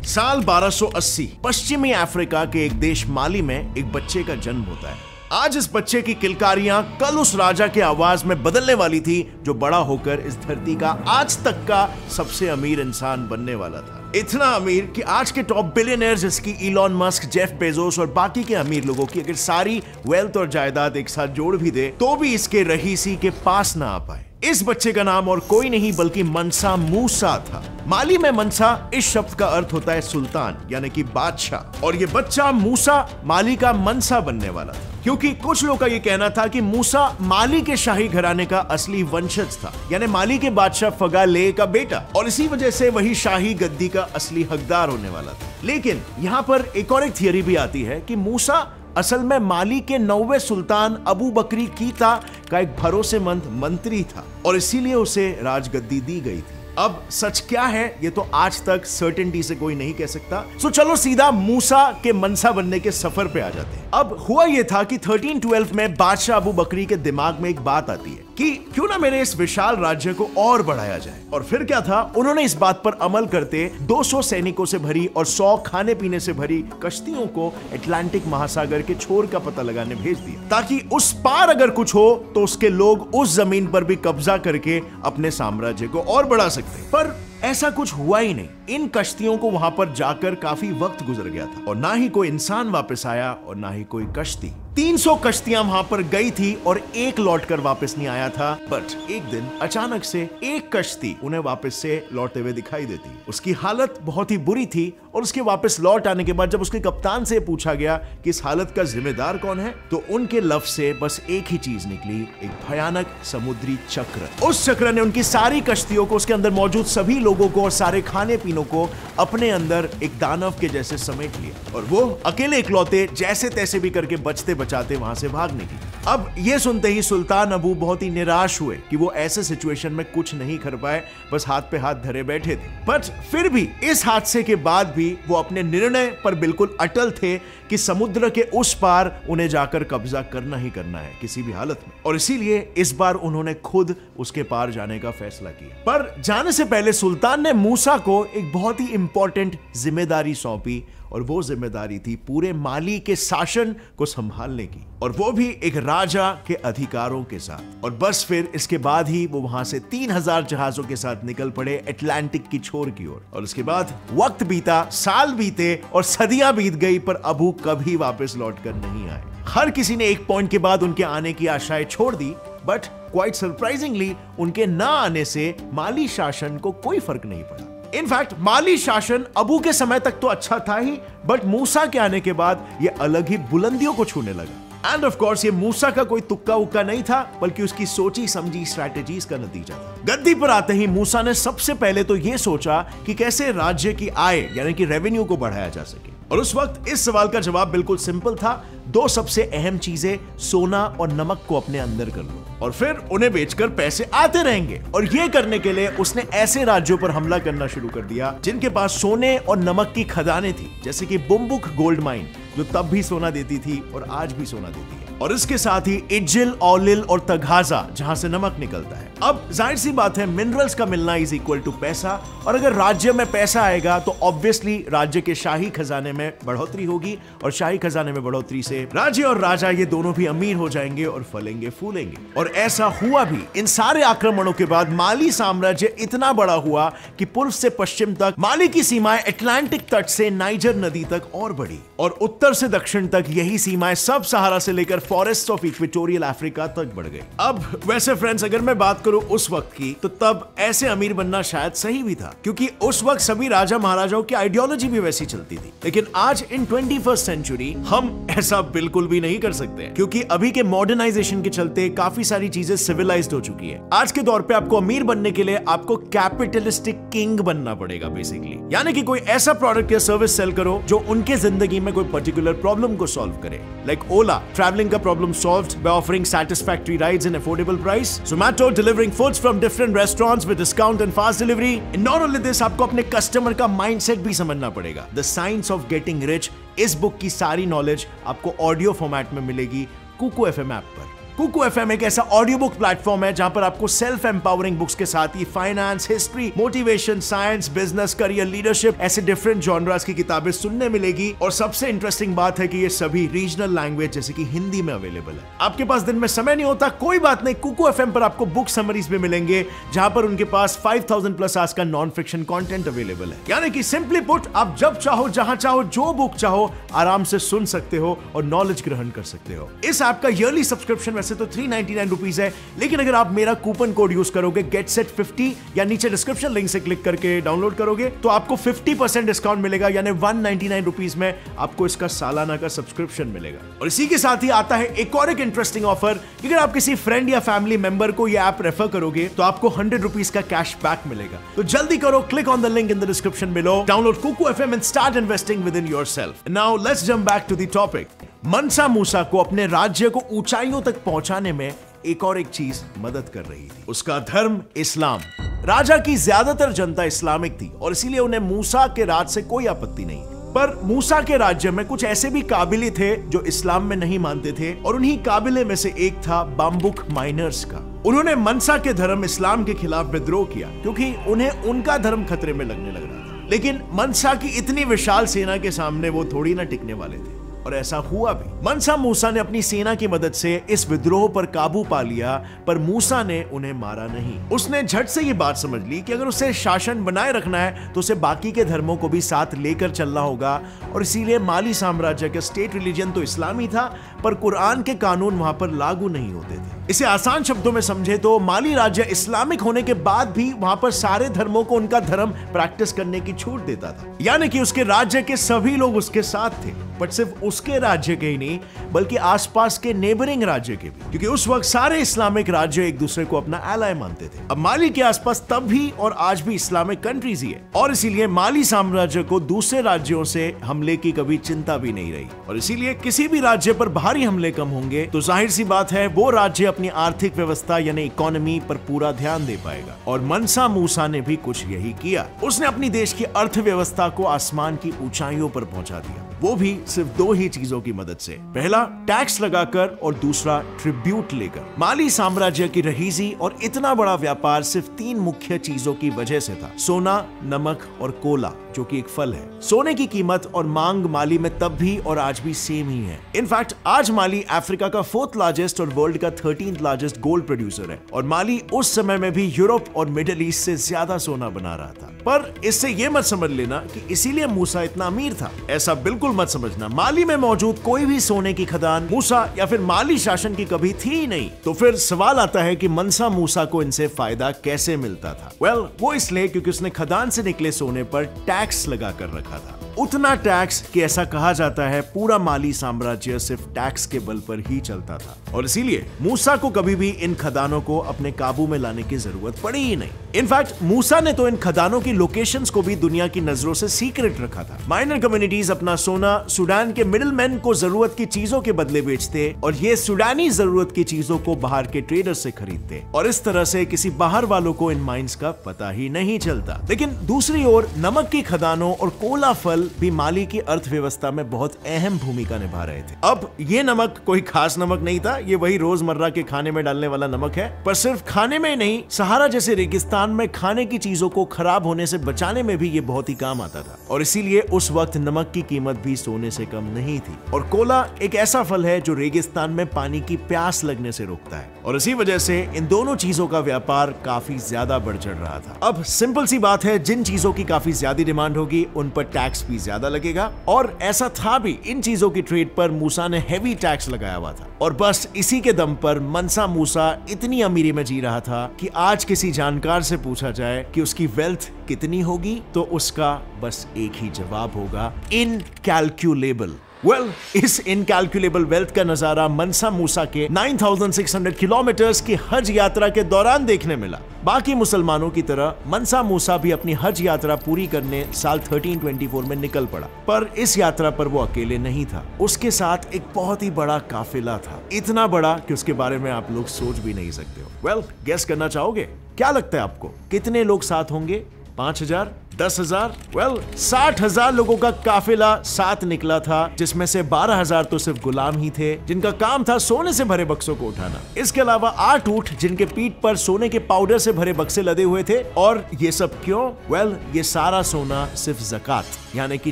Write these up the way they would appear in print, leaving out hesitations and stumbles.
साल 1280 पश्चिमी अफ्रीका के एक देश माली में एक बच्चे का जन्म होता है। आज इस बच्चे की किलकारियां कल उस राजा के आवाज में बदलने वाली थी जो बड़ा होकर इस धरती का आज तक का सबसे अमीर इंसान बनने वाला था। इतना अमीर कि आज के टॉप बिलियनर्स जिसकी इलॉन मस्क, जेफ बेजोस और बाकी के अमीर लोगों की अगर सारी वेल्थ और जायदाद एक साथ जोड़ भी दे तो भी इसके रहीसी के पास ना आ पाए। इस बच्चे का नाम और कोई नहीं बल्कि मनसा मूसा था। माली में मनसा इस शब्द का अर्थ होता है सुल्तान यानी कि बादशाह, और ये बच्चा मूसा माली का मनसा बनने वाला था, क्योंकि कुछ लोगों का ये कहना था कि मूसा माली के शाही घराने का असली वंशज था, यानी माली के बादशाह फगाले का बेटा, और इसी वजह से वही शाही गद्दी का असली हकदार होने वाला था। लेकिन यहाँ पर एक और एक थियरी भी आती है कि मूसा असल में माली के 9वें सुल्तान अबू बकरी कीता का एक भरोसेमंद मंत्री था और इसीलिए उसे राजगद्दी दी गई थी। अब सच क्या है ये तो आज तक सर्टेनिटी से कोई नहीं कह सकता। सो चलो सीधा मूसा के मनसा बनने के सफर पे आ जाते हैं। अब हुआ ये था कि 1312 में बादशाह अबू बकरी के दिमाग में एक बात आती है कि क्यों ना मेरे इस विशाल राज्य को और बढ़ाया जाए। और फिर क्या था, उन्होंने इस बात पर अमल करते 200 सैनिकों से भरी और 100 खाने पीने से भरी कश्तियों को अटलांटिक महासागर के छोर का पता लगाने भेज दिया, ताकि उस पार अगर कुछ हो तो उसके लोग उस जमीन पर भी कब्जा करके अपने साम्राज्य को और बढ़ा सकते। पर ऐसा कुछ हुआ ही नहीं। इन कश्तियों को वहां पर जाकर काफी वक्त गुजर गया था और ना ही कोई इंसान वापस आया और ना ही कोई कश्ती। 300 कश्तियां वहां पर गई थी और एक लौटकर वापस नहीं आया था। बट एक दिन अचानक से एक कश्ती उन्हें वापस से लौटते हुए दिखाई देती। उसकी हालत बहुत ही बुरी थी और उसके वापस लौट आने के बाद जब उसके कप्तान से पूछा गया कि इस हालत का जिम्मेदार कौन है, तो उनके लफ्ज से बस एक ही चीज निकली, एक भयानक समुद्री चक्र। उस चक्र ने उनकी सारी कश्तियों को, उसके अंदर मौजूद सभी लोगों को और सारे खाने पीनों को अपने अंदर एक दानव के जैसे समेट लिया और वो अकेले इकलौते जैसे तैसे भी करके बचते बचाते वहां से भाग निकले। अब ये सुनते ही सुल्तान अबू बहुत ही निराश हुए कि वो ऐसे सिचुएशन में कुछ नहीं कर पाए, बस हाथ पे हाथ धरे बैठे थे। बट फिर भी इस हादसे के बाद भी वो अपने निर्णय पर बिल्कुल अटल थे कि समुद्र के उस पार उन्हें जाकर कब्जा करना ही करना है किसी भी हालत में, और इसीलिए इस बार उन्होंने खुद उसके पार जाने का फैसला किया। पर जाने से पहले सुल्तान ने मूसा को एक बहुत ही इंपॉर्टेंट जिम्मेदारी सौंपी और वो जिम्मेदारी थी पूरे माली के शासन को संभालने की, और वो भी एक राजा के अधिकारों के साथ। और बस फिर इसके बाद ही वो वहां से 3000 जहाजों के साथ निकल पड़े अटलांटिक की छोर की ओर। और उसके बाद वक्त बीता, साल बीते और सदियां बीत गई, पर अबू कभी वापस लौटकर नहीं आए। हर किसी ने एक पॉइंट के बाद उनके आने की आशाएं छोड़ दी, बट क्वाइट सरप्राइजिंगली उनके ना आने से माली शासन को कोई फर्क नहीं पड़ा। इनफैक्ट माली शासन अबू के समय तक तो अच्छा था ही, बट मूसा के आने के बाद ये अलग ही बुलंदियों को छूने लगा। एंड ऑफ कोर्स ये मूसा का कोई तुक्का उक्का नहीं था, बल्कि उसकी सोची समझी स्ट्रैटेजीज का नतीजा था। गद्दी पर आते ही मूसा ने सबसे पहले तो ये सोचा कि कैसे राज्य की आय यानी कि रेवेन्यू को बढ़ाया जा सके, और उस वक्त इस सवाल का जवाब बिल्कुल सिंपल था। 2 सबसे अहम चीजें, सोना और नमक को अपने अंदर कर लो और फिर उन्हें बेचकर पैसे आते रहेंगे। और ये करने के लिए उसने ऐसे राज्यों पर हमला करना शुरू कर दिया जिनके पास सोने और नमक की खदानें थी, जैसे कि बुम्बुक गोल्ड माइन जो तब भी सोना देती थी और आज भी सोना देती है, और इसके साथ ही इज्जिल, औलिल और तगाजा जहां से नमक निकलता है। अब जाहिर सी बात है, मिनरल्स का मिलना इज इक्वल टू पैसा, और अगर राज्य में पैसा आएगा तो ऑब्वियसली राज्य के शाही खजाने में बढ़ोतरी होगी, और शाही खजाने में बढ़ोतरी से राज्य और राजा ये दोनों भी अमीर हो जाएंगे और फलेंगे फूलेंगे। और ऐसा हुआ भी। इन सारे आक्रमणों के बाद माली साम्राज्य इतना बड़ा हुआ कि पूर्व से पश्चिम तक माली की सीमाएं अटलांटिक तट से नाइजर नदी तक और बढ़ी, और उत्तर से दक्षिण तक यही सीमाएं सब सहारा से लेकर फॉरेस्ट ऑफ इक्वेटोरियल अफ्रीका तक बढ़ गई। अब वैसे फ्रेंड्स, अगर मैं बात करूं उस वक्त की, तो तब ऐसे अमीर बनना शायद सही भी था, क्योंकि उस वक्त सभी राजा महाराजाओं की आइडियोलॉजी भी वैसी चलती थी। लेकिन आज इन 21st सेंचुरी हम ऐसा बिल्कुल भी नहीं कर सकते, क्योंकि अभी के मॉडर्नाइजेशन के चलते काफी सारी चीजें सिविलाइज्ड हो चुकी है। आज के दौर पे आपको अमीर बनने के लिए आपको कैपिटलिस्टिक किंग बनना पड़ेगा बेसिकली, यानी कि कोई ऐसा प्रोडक्ट या सर्विस सेल करो जो उनके जिंदगी में कोई पर्टिकुलर प्रॉब्लम को सॉल्व करे। लाइक ओला, ट्रैवलिंग का problem solved by offering satisfactory rides and affordable price. Zomato, delivering foods from different restaurants with discount and fast delivery. And not only this, आपको अपने कस्टमर का माइंडसेट भी समझना पड़ेगा। The Science of Getting Rich, इस book की सारी knowledge आपको ऑडियो फॉर्मेट में मिलेगी कुको FM ऐप पर। कुकू एफएम एक ऐसा ऑडियो बुक प्लेटफॉर्म है जहां पर आपको सेल्फ एम्पावरिंग बुक्स के साथ ही finance, history, motivation, science, business, career, leadership ऐसे डिफरेंट जॉनरास की किताबें सुनने मिलेगी। और सबसे इंटरेस्टिंग बात है कि ये सभी रीजनल लैंग्वेज जैसे कि हिंदी में अवेलेबल है। आपके पास दिन में समय नहीं होता, कोई बात नहीं, कुकू एफएम पर आपको बुक समरीज भी मिलेंगे जहां पर उनके पास 5000 प्लस आवर्स का नॉन फिक्शन कंटेंट अवेलेबल है। यानी कि सिंपली पुट, आप जब चाहो, जहां चाहो, जो बुक चाहो आराम से सुन सकते हो और नॉलेज ग्रहण कर सकते हो। इस ऐप का ईयरली सब्सक्रिप्शन वैसे तो 399 रुपीज है, लेकिन अगर आप मेरा कूपन कोड यूज करोगे GetSet50 या नीचे डिस्क्रिप्शन लिंक से क्लिक करके डाउनलोड करोगे तो आपको 50% डिस्काउंट मिलेगा, यानी 199 रुपीज में आपको इसका सालाना का सब्सक्रिप्शन मिलेगा। और इसी के साथ ही आता है एक और इंटरेस्टिंग ऑफर। अगर आप किसी फ्रेंड या फैमिली मेंबर को यह ऐप रेफर करोगे तो आपको 100 रुपीज का कैशबैक मिलेगा। तो जल्दी करो, click on the link in the description below, download Kuku FM and start investing with in yourself. Now let's jump back to the topic. Mansa Musa को अपने राज्य को ऊंचाइयों तक पहुंचाने में एक और एक चीज मदद कर रही थी, उसका धर्म इस्लाम। राजा की ज्यादातर जनता इस्लामिक थी और इसीलिए उन्हें मूसा के राज से कोई आपत्ति नहीं थी। पर मूसा के राज्य में कुछ ऐसे भी काबिले थे जो इस्लाम में नहीं मानते थे, और उन्हीं काबिले में से एक था बाम्बुक माइनर्स का। उन्होंने मनसा के धर्म इस्लाम के खिलाफ विद्रोह किया क्योंकि उन्हें उनका धर्म खतरे में लगने लग रहा था। लेकिन मनसा की इतनी विशाल सेना के सामने वो थोड़ी ना टिकने वाले थे, और ऐसा हुआ भी। मनसा मूसा ने अपनी सेना की मदद से इस विद्रोह पर काबू पा लिया, पर मूसा ने उन्हें मारा नहीं। उसने झट से ये बात समझ ली कि अगर उसे शासन बनाए रखना है तो उसे बाकी के धर्मों को भी साथ लेकर चलना होगा, और इसीलिए माली साम्राज्य का स्टेट रिलीजन तो इस्लामी था, पर कुरान के कानून वहां पर लागू नहीं होते थे। इसे आसान शब्दों में समझे तो माली राज्य इस्लामिक होने के बाद भी वहां पर सारे धर्मों को उनका धर्म प्रैक्टिस करने की छूट देता था, यानी कि उसके राज्य के सभी लोग उसके साथ थे। बट सिर्फ उसके राज्य के ही नहीं, बल्कि आसपास के नेबरिंग राज्य के भी, क्योंकि उस वक्त सारे इस्लामिक राज्य एक दूसरे को अपना एलाय मानते थे। अब माली के आसपास तब भी और आज भी इस्लामिक कंट्रीज ही है, और इसीलिए माली साम्राज्य को दूसरे राज्यों से हमले की कभी चिंता भी नहीं रही। और इसीलिए किसी भी राज्य पर भारी हमले कम होंगे तो जाहिर सी बात है वो राज्य अपनी आर्थिक व्यवस्था यानी इकोनॉमी पर पूरा ध्यान दे पाएगा। और मनसा मूसा ने भी कुछ यही किया। उसने अपनी देश की अर्थव्यवस्था को आसमान की ऊंचाइयों पर पहुंचा दिया, वो भी सिर्फ दो ही चीजों की मदद से। पहला टैक्स लगाकर और दूसरा ट्रिब्यूट लेकर। माली साम्राज्य की रहीजी और इतना बड़ा व्यापार सिर्फ 3 मुख्य चीजों की वजह से था: सोना, नमक और कोला, जो कि एक फल है। सोने की कीमत और मांग माली में तब भी और आज भी सेम ही है। इनफैक्ट आज माली अफ्रीका का 4th लार्जेस्ट और वर्ल्ड का 13th लार्जेस्ट गोल्ड प्रोड्यूसर है, और माली उस समय में भी यूरोप और मिडिल ईस्ट से ज्यादा सोना बना रहा था। पर इससे यह मत समझ लेना कि इसीलिए मूसा इतना अमीर था, ऐसा बिल्कुल मत समझना। माली में मौजूद कोई भी सोने की खदान मूसा या फिर माली शासन की कभी थी ही नहीं। तो फिर सवाल आता है कि मनसा मूसा को इनसे फायदा कैसे मिलता था? वेल, वो इसलिए क्योंकि उसने खदान से निकले सोने पर टैक्स लगा कर रखा था। उतना टैक्स कि ऐसा कहा जाता है पूरा माली साम्राज्य सिर्फ टैक्स के बल पर ही चलता था, और इसीलिए मूसा को कभी भी इन खदानों को अपने काबू में लाने की जरूरत पड़ी ही नहीं। इनफैक्ट मूसा ने तो इन खदानों की लोकेशंस को भी दुनिया की नजरों से सीक्रेट रखा था। माइनर कम्युनिटीज अपना सोना सूडान के मिडिलमैन को जरूरत की चीजों के बदले बेचते, और ये सूडानी जरूरत की चीजों को बाहर के ट्रेडर्स से खरीदते, और इस तरह से किसी बाहर वालों को इन माइंस का पता ही नहीं चलता। लेकिन दूसरी ओर नमक की खदानों और कोला फल भी माली की अर्थव्यवस्था में बहुत अहम भूमिका निभा रहे थे। अब ये नमक कोई खास नमक नहीं था, ये वही रोजमर्रा के खाने में डालने वाला नमक है, पर सिर्फ खाने में नहीं, सहारा जैसे रेगिस्तान में खाने की चीजों को खराब होने से बचाने में भी ये बहुत ही काम आता था। और इसीलिए उस वक्त नमक की कीमत भी सोने से कम नहीं थी। और कोला एक ऐसा फल है जो रेगिस्तान में पानी की प्यास लगने से रोकता है, और इसी वजह से इन दोनों चीजों का व्यापार काफी ज्यादा बढ़ चढ़ रहा था। अब सिंपल सी बात है, जिन चीजों की काफी ज्यादा डिमांड होगी उन पर टैक्स भी ज्यादा लगेगा, और ऐसा था भी। इन चीजों की ट्रेड पर मूसा ने हेवी टैक्स लगाया हुआ था, और बस इसी के दम पर मनसा मूसा इतनी अमीरी में जी रहा था कि आज किसी जानकार से पूछा जाए कि उसकी वेल्थ कितनी होगी तो उसका बस एक ही जवाब होगा: इनकैलकुलेबल। वेल, इस इनकैलकुलेबल वेल्थ का नजारा मनसा मूसा के 9600 किलोमीटर्स की हज यात्रा के दौरान देखने मिला। बाकी मुसलमानों की तरह मनसा मूसा भी अपनी हज यात्रा पूरी करने साल 1324 में निकल पड़ा, पर इस यात्रा पर वो अकेले नहीं था। उसके साथ एक बहुत ही बड़ा काफिला था, इतना बड़ा कि उसके बारे में आप लोग सोच भी नहीं सकते हो। वेल, गेस करना चाहोगे? क्या लगता है आपको कितने लोग साथ होंगे? 5000, 10,000? वेल 60,000 लोगों का काफिला साथ निकला था, जिसमें से 12,000 तो सिर्फ गुलाम ही थे जिनका काम था सोने से भरे बक्सों को उठाना। इसके अलावा 8 ऊंट जिनके पीठ पर सोने के पाउडर से भरे बक्से लदे हुए थे। और ये सब क्यों? वेल ये सारा सोना सिर्फ ज़कात यानी कि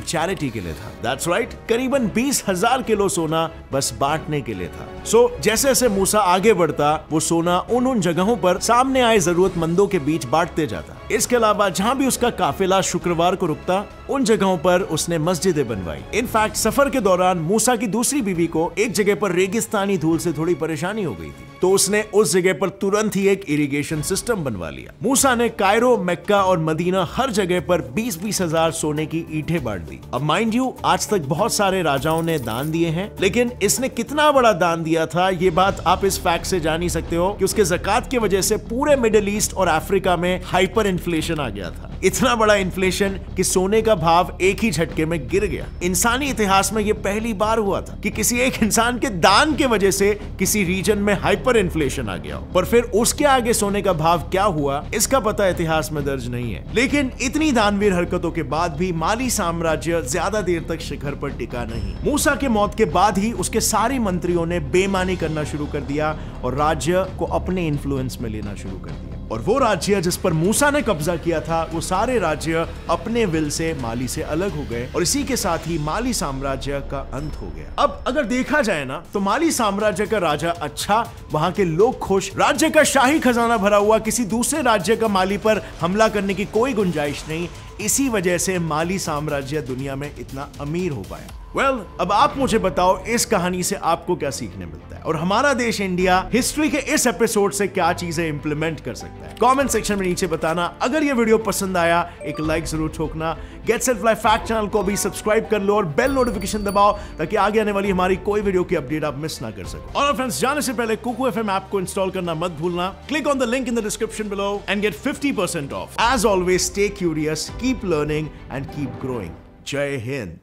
चैरिटी के लिए था। दैट्स राइट, करीबन 20,000 किलो सोना बस बांटने के लिए था। सो जैसे जैसे मूसा आगे बढ़ता वो सोना उन जगहों पर सामने आए जरूरतमंदों के बीच बांटते जाता। इसके अलावा जहां भी उसका काफिला शुक्रवार को रुकता उन जगहों पर उसने मस्जिदें बनवाई। इनफैक्ट सफर के दौरान मूसा की दूसरी बीवी को एक जगह पर रेगिस्तानी धूल से थोड़ी परेशानी हो गई थी, तो उसने उस जगह पर तुरंत ही एक इरिगेशन सिस्टम बनवा लिया। मूसा ने कायरो, मक्का और मदीना हर जगह पर 20-20 हजार सोने की ईंटें बांट दी। अब माइंड यू, आज तक बहुत सारे राजाओं ने दान दिए हैं, लेकिन इसने कितना बड़ा दान दिया था ये बात आप इस फैक्ट से जान ही सकते हो कि उसके ज़कात की वजह से पूरे मिडिल ईस्ट और अफ्रीका में हाइपर इन्फ्लेशन आ गया था। इतना बड़ा इन्फ्लेशन कि सोने का भाव एक ही झटके में गिर गया। इंसानी इतिहास में यह पहली बार हुआ था कि किसी एक इंसान के दान के वजह से किसी रीजन में हाइपर इन्फ्लेशन आ गया हो। पर फिर उसके आगे सोने का भाव क्या हुआ इसका पता इतिहास में दर्ज नहीं है। लेकिन इतनी दानवीर हरकतों के बाद भी माली साम्राज्य ज्यादा देर तक शिखर पर टिका नहीं। मूसा के मौत के बाद ही उसके सारे मंत्रियों ने बेईमानी करना शुरू कर दिया और राज्य को अपने इन्फ्लुएंस में लेना शुरू कर दिया। और वो राज्य जिस पर मूसा ने कब्जा किया था वो सारे राज्य अपने विल से माली से अलग हो गए और इसी के साथ ही माली साम्राज्य का अंत हो गया। अब अगर देखा जाए ना तो माली साम्राज्य का राजा अच्छा, वहां के लोग खुश, राज्य का शाही खजाना भरा हुआ, किसी दूसरे राज्य का माली पर हमला करने की कोई गुंजाइश नहीं। इसी वजह से माली साम्राज्य दुनिया में इतना अमीर हो पाया। वेल, अब आप मुझे बताओ इस कहानी से आपको क्या सीखने मिलता है और हमारा देश इंडिया हिस्ट्री के इस एपिसोड से क्या चीजें इंप्लीमेंट कर सकता है। कमेंट सेक्शन में नीचे बताना। अगर ये वीडियो पसंद आया एक लाइक जरूर ठोकना। Get set fly fact channel को भी सब्सक्राइब कर लो और बेल नोटिफिकेशन दबाओ ताकि आगे आने वाली हमारी कोई वीडियो की अपडेट आप मिस ना कर सको। और फ्रेंड्स, जाने से पहले कुकू FM ऐप को इंस्टॉल करना मत भूलना। Click on the link in the description below and get 50% off. As always, stay curious, keep learning and keep growing. जय हिंद।